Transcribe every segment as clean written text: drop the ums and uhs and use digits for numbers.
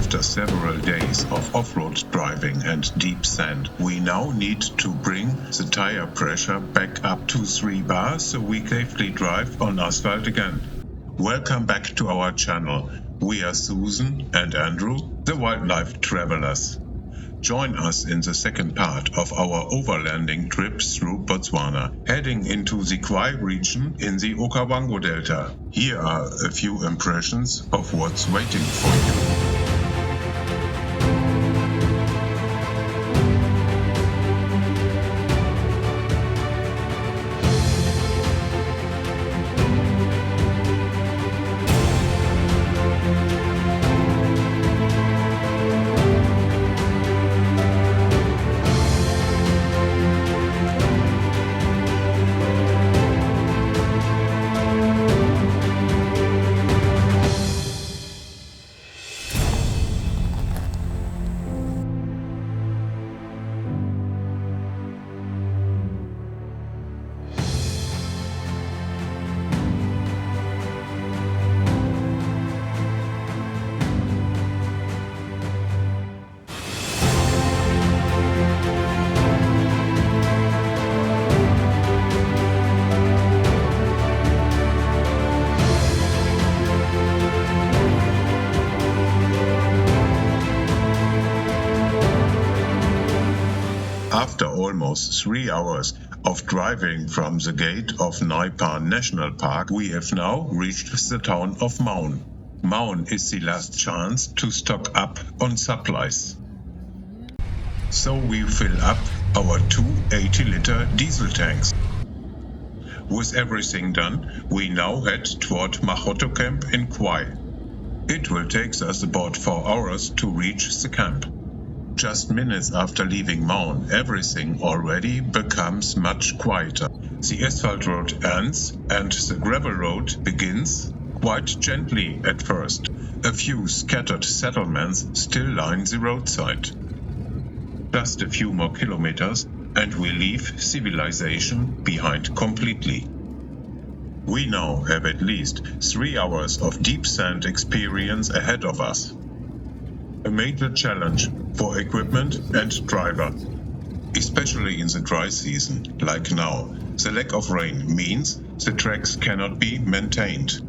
After several days of off-road driving and deep sand, we now need to bring the tire pressure back up to 3 bar so we safely drive on asphalt again. Welcome back to our channel. We are Susan and Andrew, the wildlife travelers. Join us in the second part of our overlanding trip through Botswana, heading into the Kwai region in the Okavango Delta. Here are a few impressions of what's waiting for you. After almost 3 hours of driving from the gate of Naipa National Park, we have now reached the town of Maun. Maun is the last chance to stock up on supplies. So we fill up our 2 80-liter diesel tanks. With everything done, we now head toward Magotho Camp in Kwai. It will take us about 4 hours to reach the camp. Just minutes after leaving Maun, everything already becomes much quieter. The asphalt road ends and the gravel road begins, quite gently at first. A few scattered settlements still line the roadside. Just a few more kilometers and we leave civilization behind completely. We now have at least 3 hours of deep sand experience ahead of us. A major challenge for equipment and driver, especially in the dry season, like now. The lack of rain means the tracks cannot be maintained.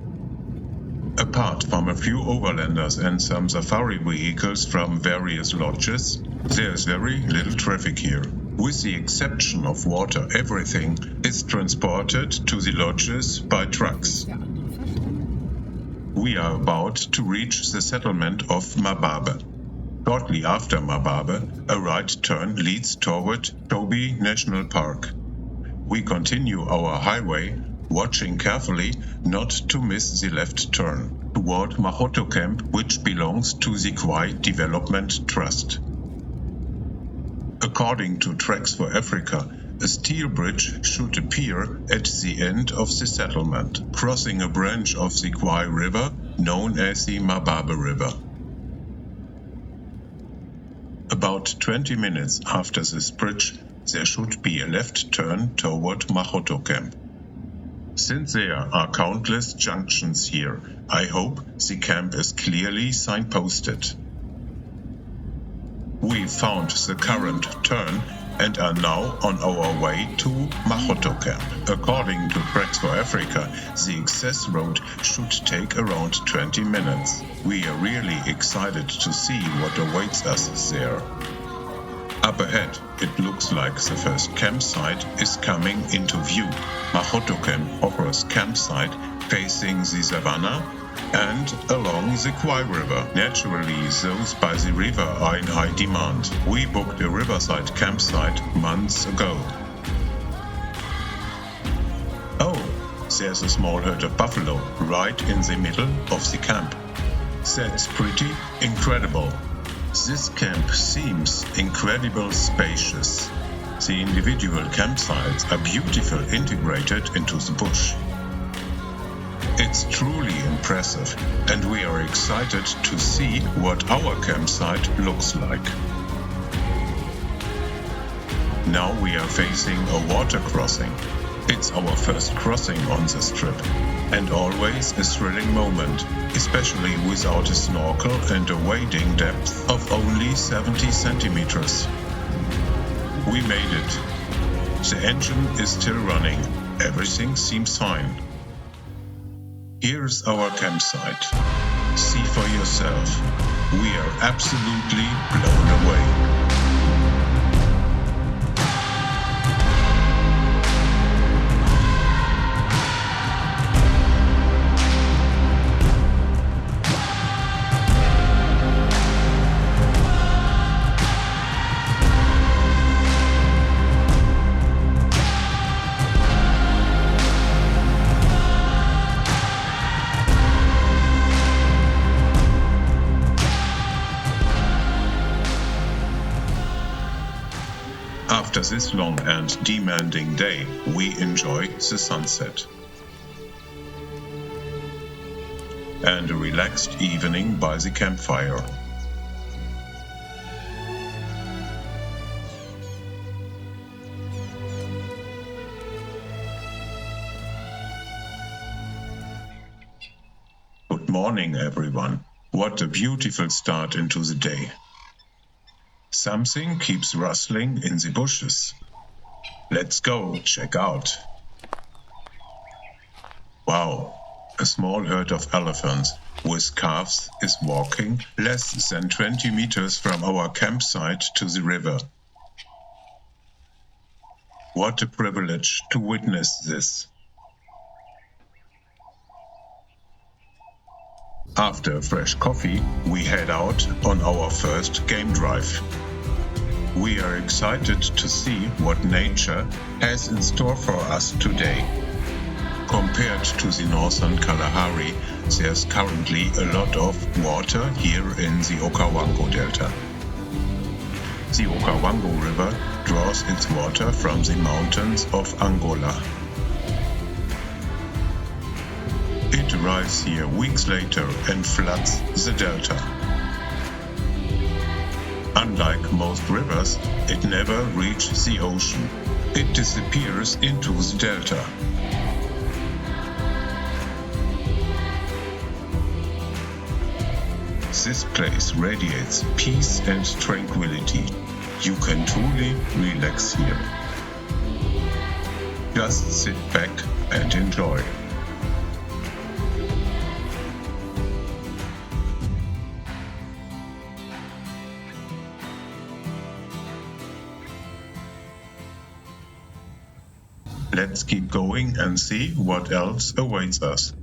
Apart from a few overlanders and some safari vehicles from various lodges, there is very little traffic here. With the exception of water, everything is transported to the lodges by trucks. We are about to reach the settlement of Mababe. Shortly after Mababe, a right turn leads toward Toby National Park. We continue our highway, watching carefully not to miss the left turn, toward Magotho Camp, which belongs to the Kwai Development Trust. According to Tracks for Africa, a steel bridge should appear at the end of the settlement, crossing a branch of the Kwai River known as the Mababe River. About 20 minutes after this bridge, there should be a left turn toward Magotho Camp. Since there are countless junctions here, I hope the camp is clearly signposted. We found the current turn and are now on our way to Magotho Camp. According to Tracks for Africa, the access road should take around 20 minutes. We are really excited to see what awaits us there. Up ahead, it looks like the first campsite is coming into view. Magotho Camp offers campsite facing the savannah and along the Kwai River. Naturally, those by the river are in high demand. We booked a riverside campsite months ago. Oh, there's a small herd of buffalo right in the middle of the camp. That's pretty incredible. This camp seems incredibly spacious. The individual campsites are beautifully integrated into the bush. It's truly impressive, and we are excited to see what our campsite looks like. Now we are facing a water crossing. It's our first crossing on this trip, and always a thrilling moment, especially without a snorkel and a wading depth of only 70 centimeters. We made it. The engine is still running. Everything seems fine. Here's our campsite. See for yourself. We are absolutely blown away. After this long and demanding day, we enjoy the sunset. And a relaxed evening by the campfire. Good morning, everyone. What a beautiful start into the day. Something keeps rustling in the bushes. Let's go check out. Wow, a small herd of elephants with calves is walking less than 20 meters from our campsite to the river. What a privilege to witness this. After a fresh coffee, we head out on our first game drive. We are excited to see what nature has in store for us today. Compared to the northern Kalahari, there's currently a lot of water here in the Okavango Delta. The Okavango River draws its water from the mountains of Angola. It arrives here weeks later and floods the delta. Unlike most rivers, it never reaches the ocean. It disappears into the delta. This place radiates peace and tranquility. You can truly relax here. Just sit back and enjoy. Let's keep going and see what else awaits us.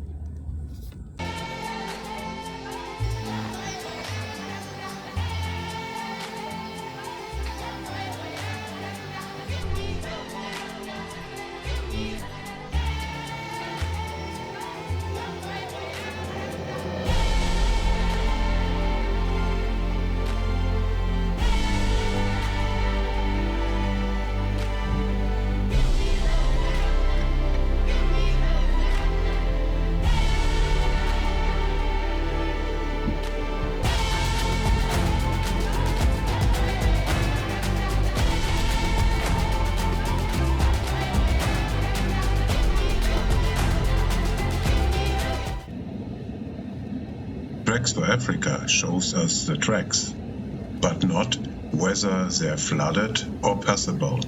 Tracks to Africa shows us the tracks, but not whether they're flooded or passable.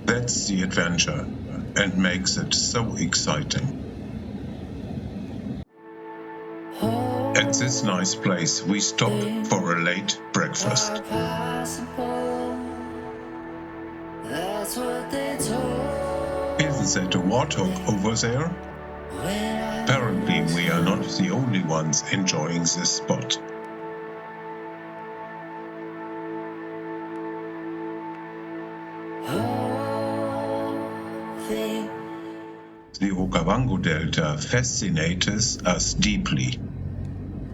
That's the adventure and makes it so exciting. At this nice place we stop for a late breakfast. Isn't that a warthog over there? Apparently we are not the only ones enjoying this spot. The Okavango Delta fascinates us deeply.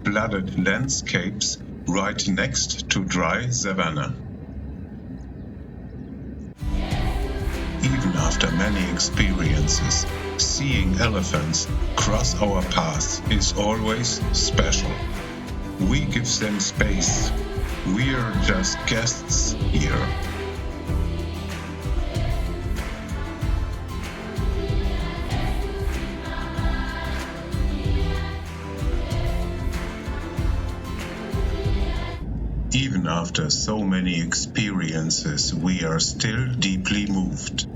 Flooded landscapes right next to dry savanna. Even after many experiences, seeing elephants cross our path is always special. We give them space. We're just guests here. Even after so many experiences, we are still deeply moved.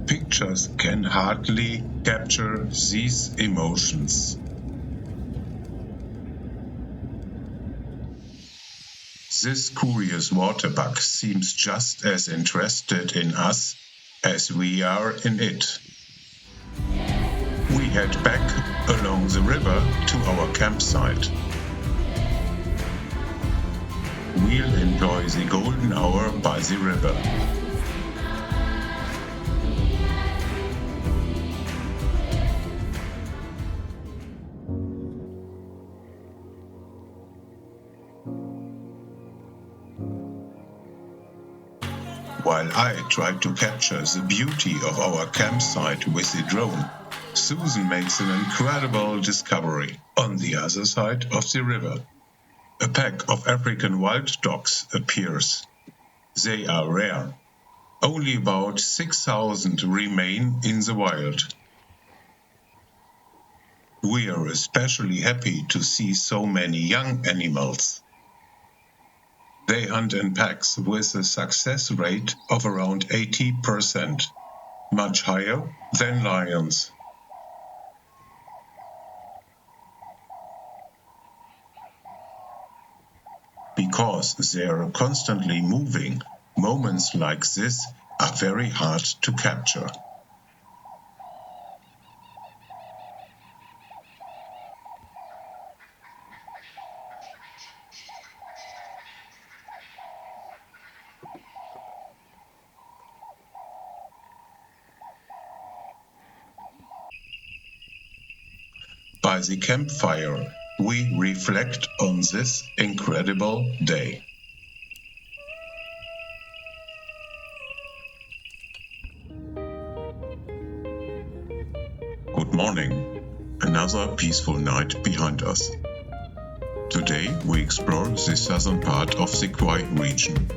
Pictures can hardly capture these emotions. This curious water bug seems just as interested in us as we are in it. We head back along the river to our campsite. We'll enjoy the golden hour by the river. While I try to capture the beauty of our campsite with the drone, Susan makes an incredible discovery on the other side of the river. A pack of African wild dogs appears. They are rare. Only about 6,000 remain in the wild. We are especially happy to see so many young animals. They hunt in packs with a success rate of around 80%, much higher than lions. Because they are constantly moving, moments like this are very hard to capture. By the campfire, we reflect on this incredible day. Good morning. Another peaceful night behind us. Today we explore the southern part of the Kwai region.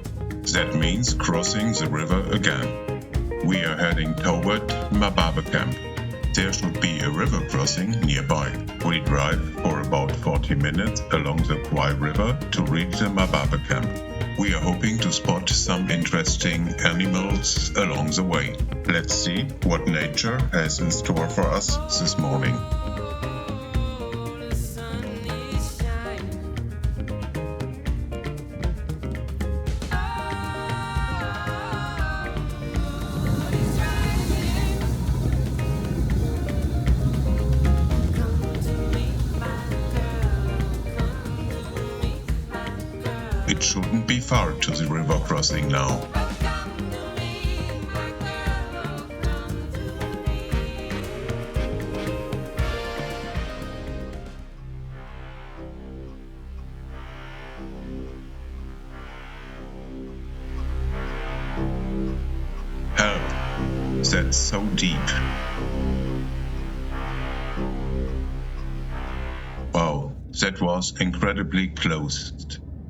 That means crossing the river again. We are heading toward Magotho Camp. There should be a river crossing nearby. We drive for about 40 minutes along the Kwai River to reach the Magotho Camp. We are hoping to spot some interesting animals along the way. Let's see what nature has in store for us this morning. It shouldn't be far to the river crossing now. Help! That's so deep. Wow, that was incredibly close.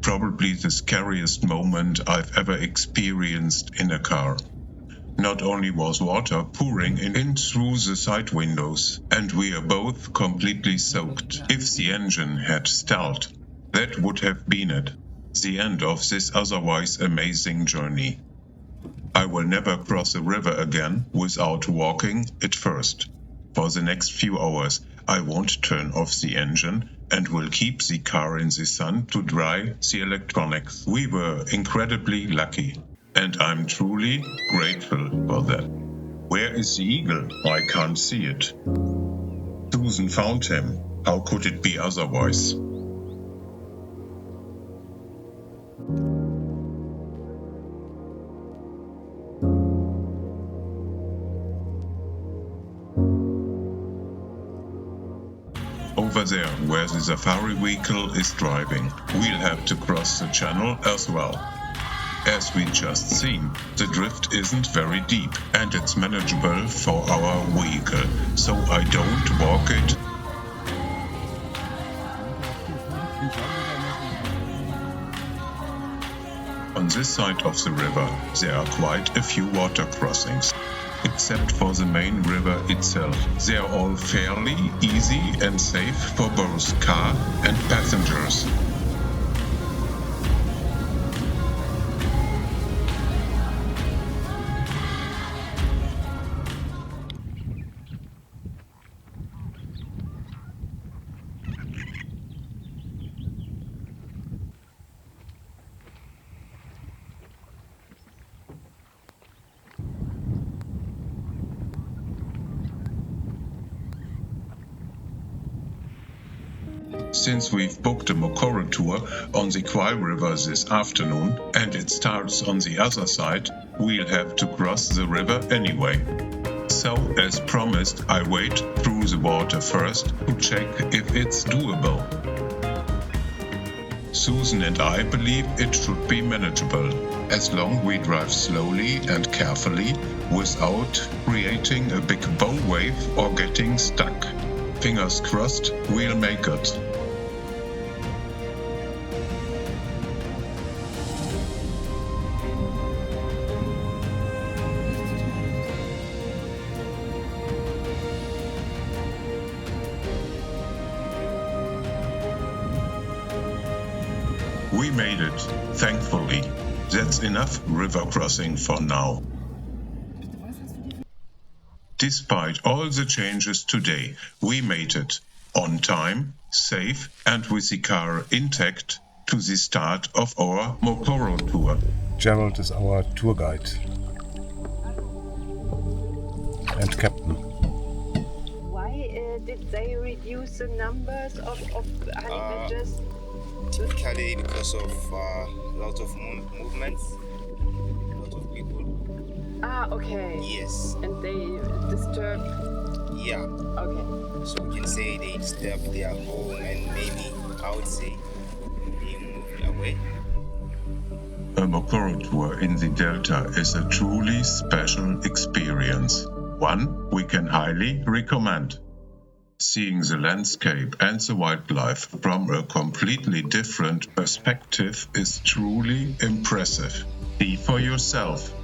Probably the scariest moment I've ever experienced in a car. Not only was water pouring in through the side windows, and we are both completely soaked. If the engine had stalled, that would have been it. The end of this otherwise amazing journey. I will never cross a river again without walking it first. For the next few hours, I won't turn off the engine and will keep the car in the sun to dry the electronics. We were incredibly lucky, and I'm truly grateful for that. Where is the eagle? I can't see it. Susan found him. How could it be otherwise? Over there, where the safari vehicle is driving, we'll have to cross the channel as well. As we just seen, the drift isn't very deep, and it's manageable for our vehicle, so I don't walk it. On this side of the river, there are quite a few water crossings. Except for the main river itself, they are all fairly easy and safe for both car and passengers. Since we've booked a Mokoro tour on the Kwai River this afternoon and it starts on the other side, we'll have to cross the river anyway. So, as promised, I wade through the water first to check if it's doable. Susan and I believe it should be manageable, as long we drive slowly and carefully without creating a big bow wave or getting stuck. Fingers crossed, we'll make it. We made it, thankfully. That's enough river crossing for now. Despite all the changes today, we made it on time, safe, and with the car intact to the start of our Mokoro tour. Gerald is our tour guide and captain. Why did they reduce the numbers of honey badgers? Typically because of a lot of movements, a lot of people. Ah, okay. Yes. And they disturb. Yeah. Okay. So we can say they disturb their home and maybe I would say being moved away. A Mokoro tour in the Delta is a truly special experience. One we can highly recommend. Seeing the landscape and the wildlife from a completely different perspective is truly impressive. See for yourself.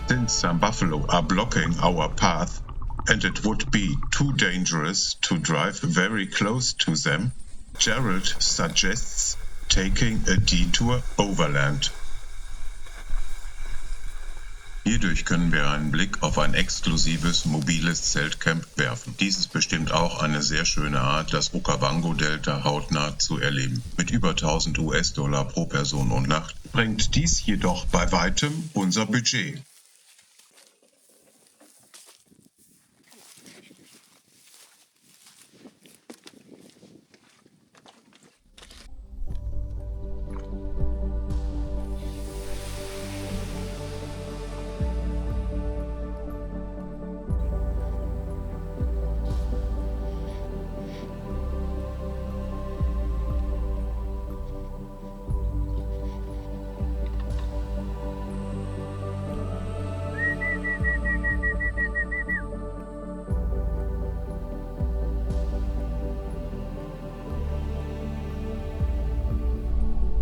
Since some buffalo are blocking our path, and it would be too dangerous to drive very close to them, Gerald suggests taking a detour overland. Hierdurch können wir einen Blick auf ein exklusives, mobiles Zeltcamp werfen. Dies ist bestimmt auch eine sehr schöne Art, das Okavango Delta hautnah zu erleben. Mit über 1000 US-Dollar pro Person und Nacht sprengt dies jedoch bei weitem unser Budget.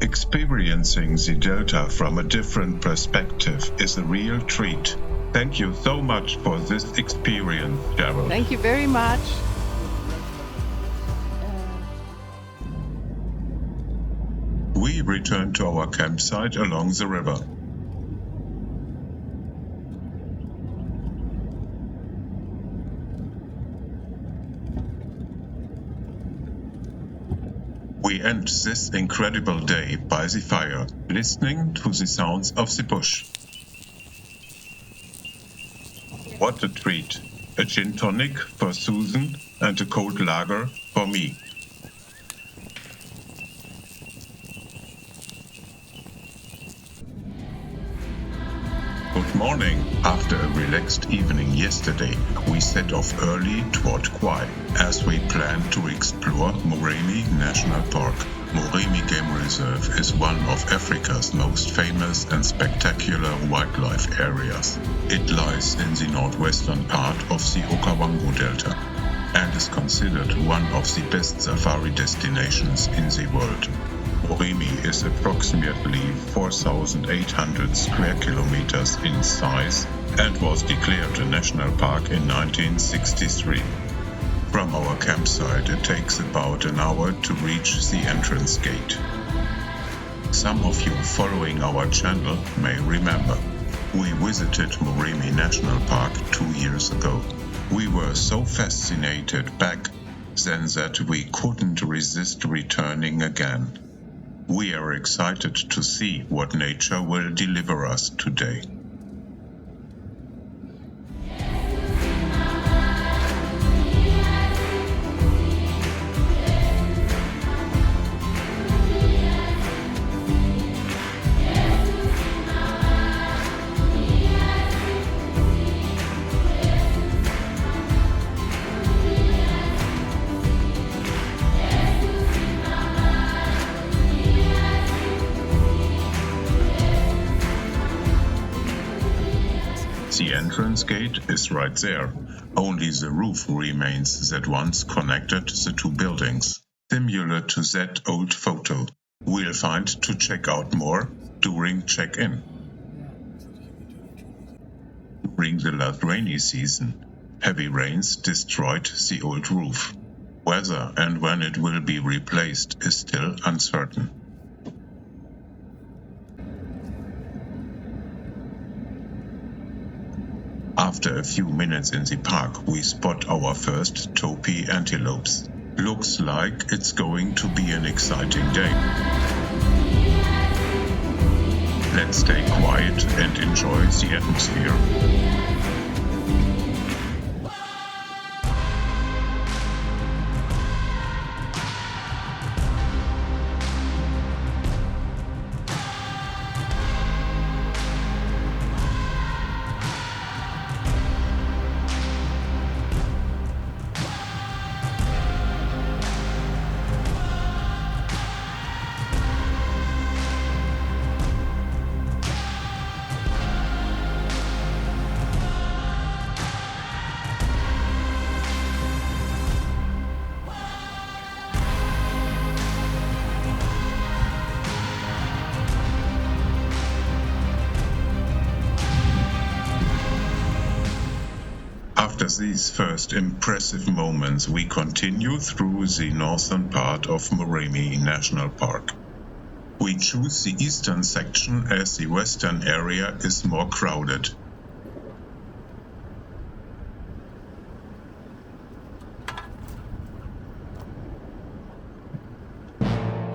Experiencing the Delta from a different perspective is a real treat. Thank you so much for this experience, Gerald. Thank you very much. We return to our campsite along the river. We end this incredible day by the fire, listening to the sounds of the bush. What a treat! A gin tonic for Susan and a cold lager for me. Good morning. After a relaxed evening yesterday, we set off early toward Kwai as we plan to explore Moremi National Park. Moremi Game Reserve is one of Africa's most famous and spectacular wildlife areas. It lies in the northwestern part of the Okavango Delta and is considered one of the best safari destinations in the world. Moremi is approximately 4,800 square kilometers in size and was declared a national park in 1963. From our campsite, it takes about an hour to reach the entrance gate. Some of you following our channel may remember. We visited Moremi National Park 2 years ago. We were so fascinated back then that we couldn't resist returning again. We are excited to see what nature will deliver us today. The entrance gate is right there. Only the roof remains that once connected the two buildings, similar to that old photo. We'll find to check out more during check-in. During the last rainy season, heavy rains destroyed the old roof. Whether and when it will be replaced is still uncertain. After a few minutes in the park, we spot our first tawpy antelopes. Looks like it's going to be an exciting day. Let's stay quiet and enjoy the atmosphere. After these first impressive moments, we continue through the northern part of Moremi National Park. We choose the eastern section as the western area is more crowded.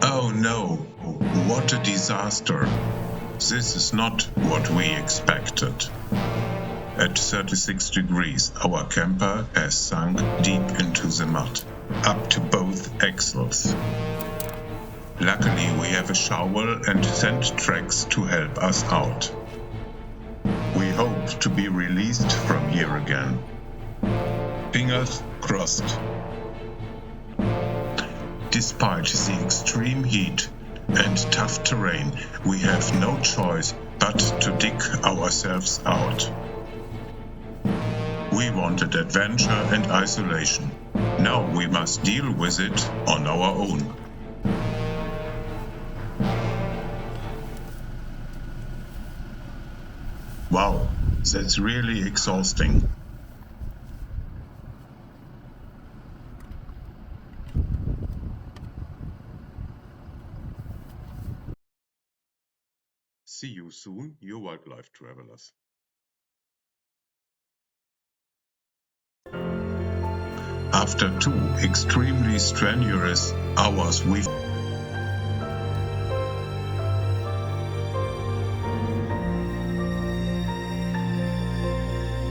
Oh no, what a disaster! This is not what we expected. At 36 degrees, our camper has sunk deep into the mud, up to both axles. Luckily, we have a shovel and sand tracks to help us out. We hope to be released from here again. Fingers crossed. Despite the extreme heat and tough terrain, we have no choice but to dig ourselves out. We wanted adventure and isolation. Now we must deal with it on our own. Wow, that's really exhausting. See you soon, you wildlife travelers. After 2 extremely strenuous hours,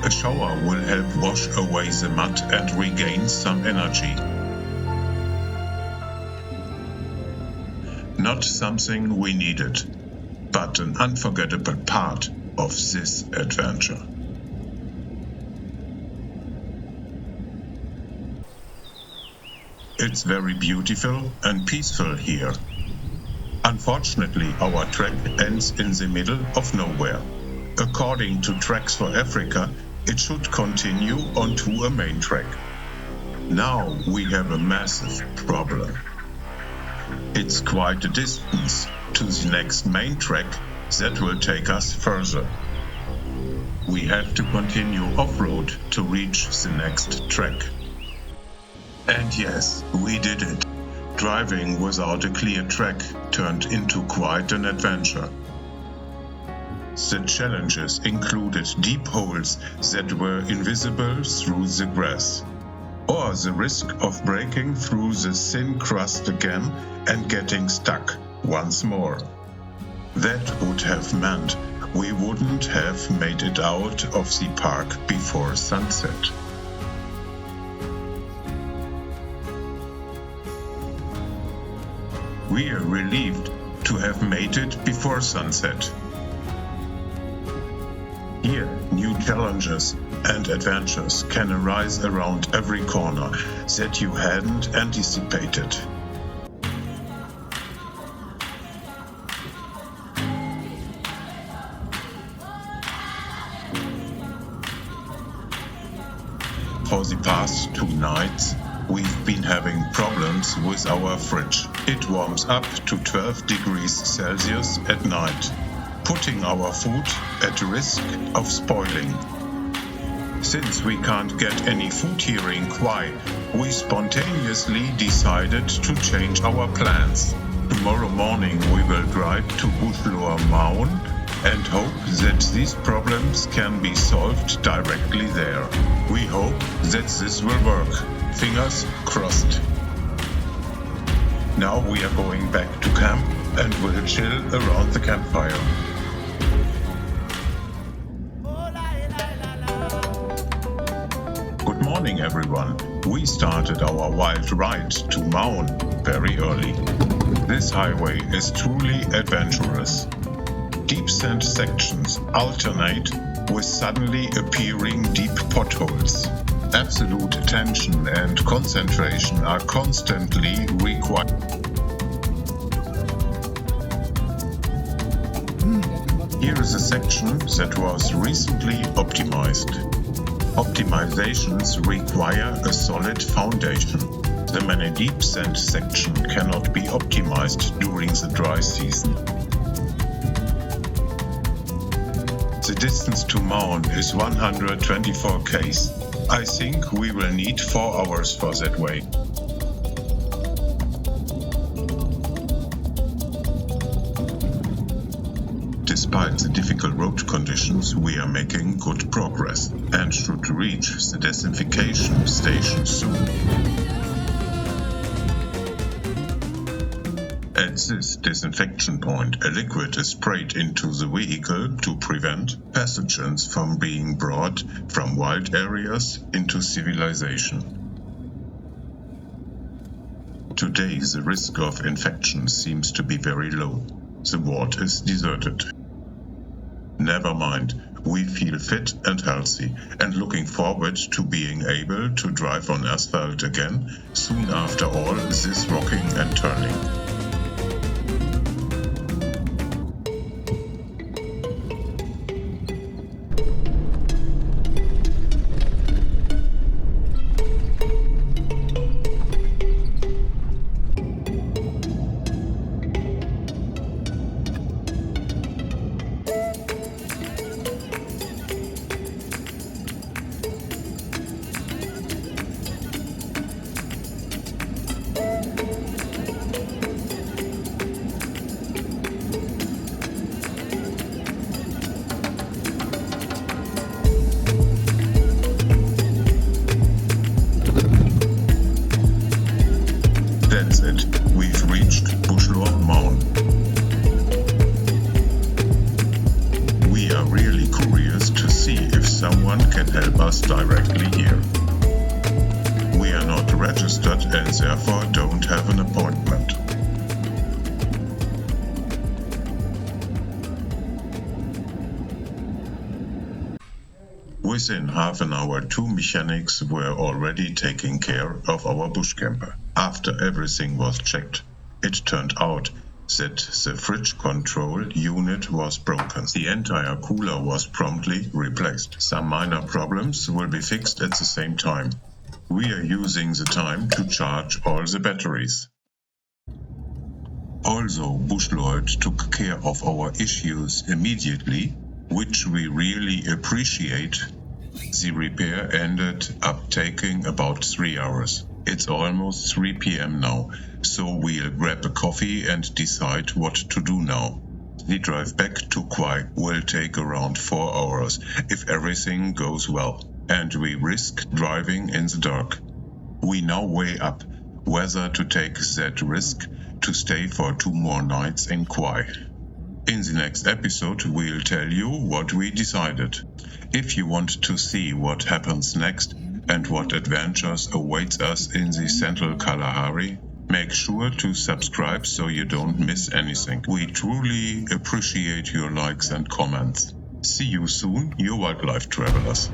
a shower will help wash away the mud and regain some energy. Not something we needed, but an unforgettable part of this adventure. It's very beautiful and peaceful here. Unfortunately, our trek ends in the middle of nowhere. According to Treks for Africa, it should continue onto a main track. Now we have a massive problem. It's quite a distance to the next main track that will take us further. We have to continue off-road to reach the next track. And yes, we did it. Driving without a clear track turned into quite an adventure. The challenges included deep holes that were invisible through the grass, or the risk of breaking through the thin crust again and getting stuck once more. That would have meant we wouldn't have made it out of the park before sunset. We are relieved to have made it before sunset. Here, new challenges and adventures can arise around every corner that you hadn't anticipated. For the past 2 nights, we've been having problems with our fridge. It warms up to 12 degrees Celsius at night, putting our food at risk of spoiling. Since we can't get any food here in Kwai, we spontaneously decided to change our plans. Tomorrow morning we will drive to Botswana and hope that these problems can be solved directly there. We hope that this will work. Fingers crossed. Now we are going back to camp and will chill around the campfire. Good morning, everyone. We started our wild ride to Maun very early. This highway is truly adventurous. Deep sand sections alternate with suddenly appearing deep potholes. Absolute attention and concentration are constantly required. Here is a section that was recently optimized. Optimizations require a solid foundation. The many deep sand section cannot be optimized during the dry season. The distance to Maun is 124 km. I think we will need 4 hours for that way. Despite the difficult road conditions, we are making good progress and should reach the desinfection station soon. At this disinfection point, a liquid is sprayed into the vehicle to prevent pathogens from being brought from wild areas into civilization. Today, the risk of infection seems to be very low. The ward is deserted. Never mind, we feel fit and healthy and looking forward to being able to drive on asphalt again soon after all this rocking and turning. That's it, we've reached Botswana. We are really curious to see if someone can help us directly here. We are not registered and therefore don't have an appointment. Within half an hour, 2 mechanics were already taking care of our bush camper. After everything was checked, it turned out that the fridge control unit was broken. The entire cooler was promptly replaced. Some minor problems will be fixed at the same time. We are using the time to charge all the batteries. Also, Bush Lloyd took care of our issues immediately, which we really appreciate. The repair ended up taking about 3 hours. It's almost 3 p.m. now, so we'll grab a coffee and decide what to do now. The drive back to Kwai will take around 4 hours if everything goes well, and we risk driving in the dark. We now weigh up whether to take that risk to stay for 2 more nights in Kwai. In the next episode, we'll tell you what we decided. If you want to see what happens next and what adventures awaits us in the Central Kalahari, make sure to subscribe so you don't miss anything. We truly appreciate your likes and comments. See you soon, your wildlife travelers.